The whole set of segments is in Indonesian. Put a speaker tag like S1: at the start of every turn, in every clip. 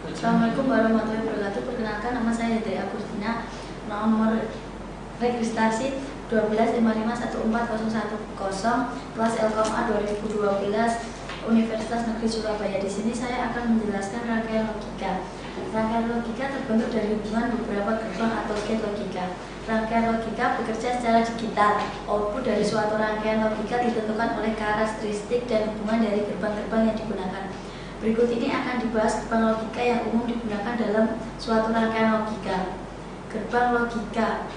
S1: Assalamualaikum warahmatullahi wabarakatuh. Perkenalkan, nama saya Hendri Agustina, nomor registrasi 1255140110, kelas LKMA 2012, Universitas Negeri Surabaya. Di sini saya akan menjelaskan rangkaian logika. Rangkaian logika terbentuk dari hubungan beberapa gerbang atau gate logika. Rangkaian logika bekerja secara digital. Output dari suatu rangkaian logika ditentukan oleh karakteristik dan hubungan dari gerbang-gerbang yang digunakan. Berikut ini akan dibahas gerbang logika yang umum digunakan dalam suatu rangkaian logika. Gerbang logika.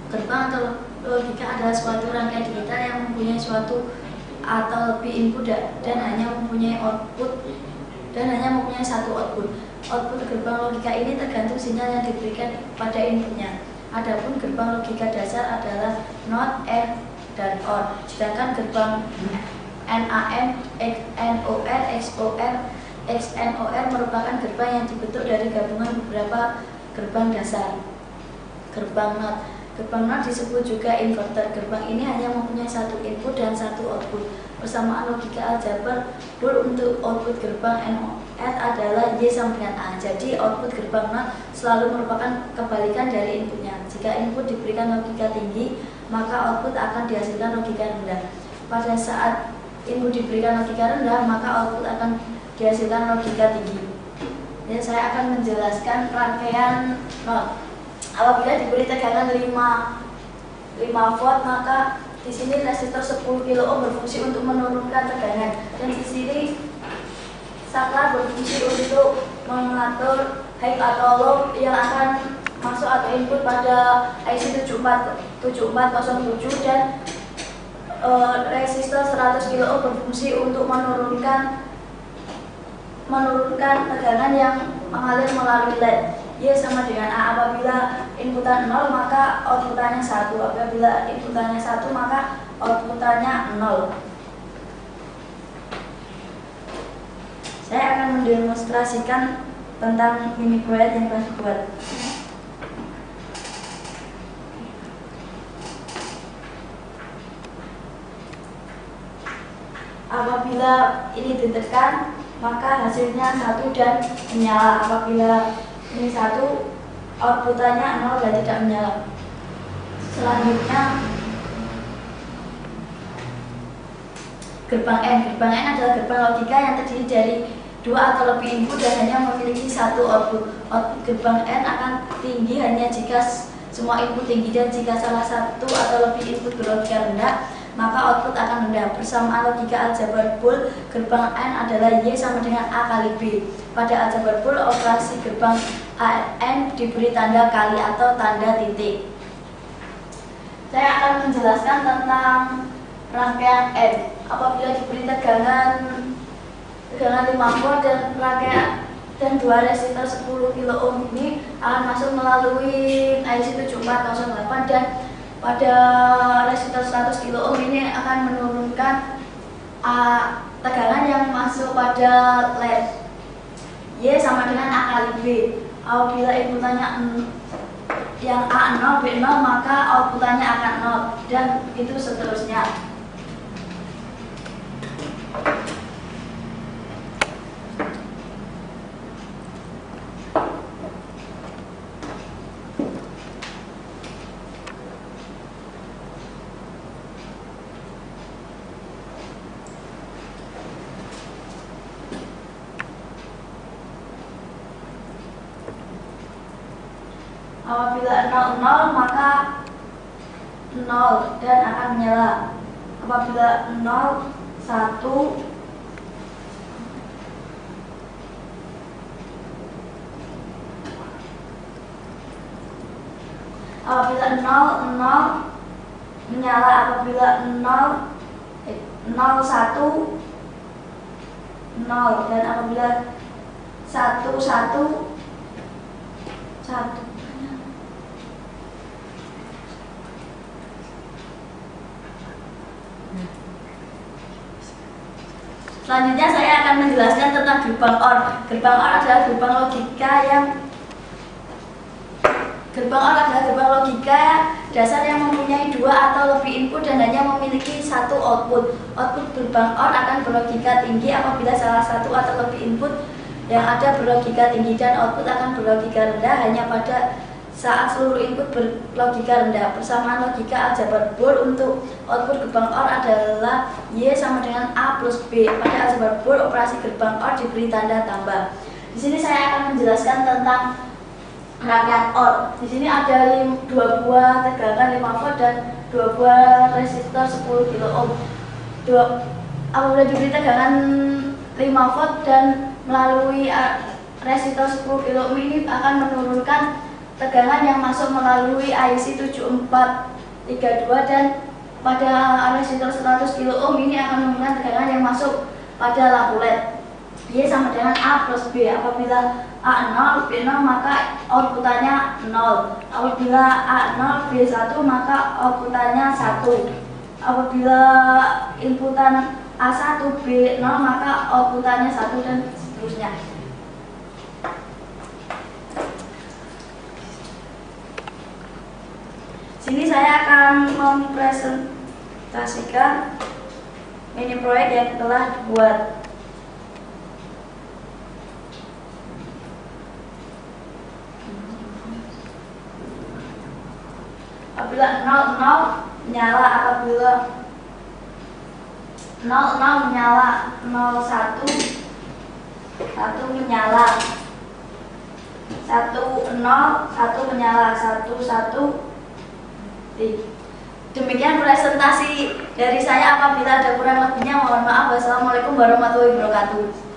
S1: Gerbang atau logika adalah suatu rangkaian digital yang mempunyai suatu atau lebih input dan hanya mempunyai satu output. Output gerbang logika ini tergantung sinyal yang diberikan pada inputnya. Adapun gerbang logika dasar adalah NOT, AND, dan OR. Sedangkan gerbang NAND, XNOR, XOR, XNOR merupakan gerbang yang dibentuk dari gabungan beberapa gerbang dasar. Gerbang NOT. Gerbang NOT disebut juga inverter. Gerbang ini hanya mempunyai satu input dan satu output. Persamaan logika aljabar Boole untuk output gerbang NOT adalah Y sama dengan A. Jadi output gerbang NOT selalu merupakan kebalikan dari inputnya. Jika input diberikan logika tinggi, maka output akan dihasilkan logika rendah. Pada saat input diberikan logika rendah, maka output akan dihasilkan logika tinggi. Dan saya akan menjelaskan rangkaian NOT. Apabila diberi tegangan 5 volt, maka di sini resistor 10 kilo ohm berfungsi untuk menurunkan tegangan, dan di sini saklar berfungsi untuk mengatur high atau low yang akan masuk atau input pada IC 7407, dan resistor 100 kilo ohm berfungsi untuk menurunkan tegangan yang mengalir melalui LED. Y sama dengan A. Apabila inputan 0, maka outputannya 1. Apabila inputannya 1, maka outputannya 0. Saya akan mendemonstrasikan tentang mini proyek yang telah dibuat. Apabila ini ditekan, maka hasilnya 1 dan menyala. Apabila ini 1, outputannya 0 dan tidak menyala. Selanjutnya gerbang N. Gerbang N adalah gerbang logika yang terdiri dari 2 atau lebih input dan hanya memiliki satu output. Output gerbang N akan tinggi hanya jika semua input tinggi, dan jika salah satu atau lebih input berlogika rendah, maka output akan rendah. Persamaan logika aljabar Boole, gerbang N adalah Y sama dengan A kali B. Pada aljabar Boole, operasi gerbang N diberi tanda kali atau tanda titik. Saya akan menjelaskan tentang rangkaian N. Apabila diberi tegangan 5 volt dan 2 resistor 10 kilo ohm ini akan masuk melalui IC 7408, dan pada resistor 100 kilo ohm ini akan menurunkan tegangan yang masuk pada LED. Y sama dengan A kali B. Apabila inputannya yang A 0, B 0, maka outputannya akan 0, dan itu seterusnya. Apabila 0, maka 0 dan akan menyala. Apabila 0, 1, apabila 0, menyala. Apabila 0, 1, 0, dan apabila 1, 1. Selanjutnya saya akan menjelaskan tentang gerbang OR. Gerbang OR adalah gerbang logika dasar yang mempunyai 2 atau lebih input dan hanya memiliki satu output. Output gerbang OR akan berlogika tinggi apabila salah satu atau lebih input yang ada berlogika tinggi dan output akan berlogika rendah hanya pada saat seluruh input berlogika rendah. Persamaan logika aljabar Boole untuk output gerbang OR adalah Y sama dengan A plus B. Pada aljabar Boole, operasi gerbang OR diberi tanda tambah. Di sini saya akan menjelaskan tentang rangkaian OR. Di sini ada 2 buah tegangan 5 volt dan 2 buah resistor 10 kilo ohm. Apabila diberi tegangan 5 volt dan melalui resistor 10 kilo ohm ini akan menurunkan tegangan yang masuk melalui IC 7432 dan pada resistor 100 kilo ohm ini akan menurunkan tegangan yang masuk pada lampu LED. Y sama dengan A plus B. Apabila A 0, B 0 maka outputannya 0. Apabila A 0, B 1 maka outputannya 1. Apabila inputan A1, B 0 maka outputannya 1 dan seterusnya. Sini saya akan mempresentasikan mini proyek yang telah dibuat. Apabila 00 menyala, apabila 00 menyala, 01 menyala, 10 1 menyala, 11. Demikian presentasi dari saya. Apabila ada kurang lebihnya mohon maaf. Wassalamualaikum warahmatullahi wabarakatuh.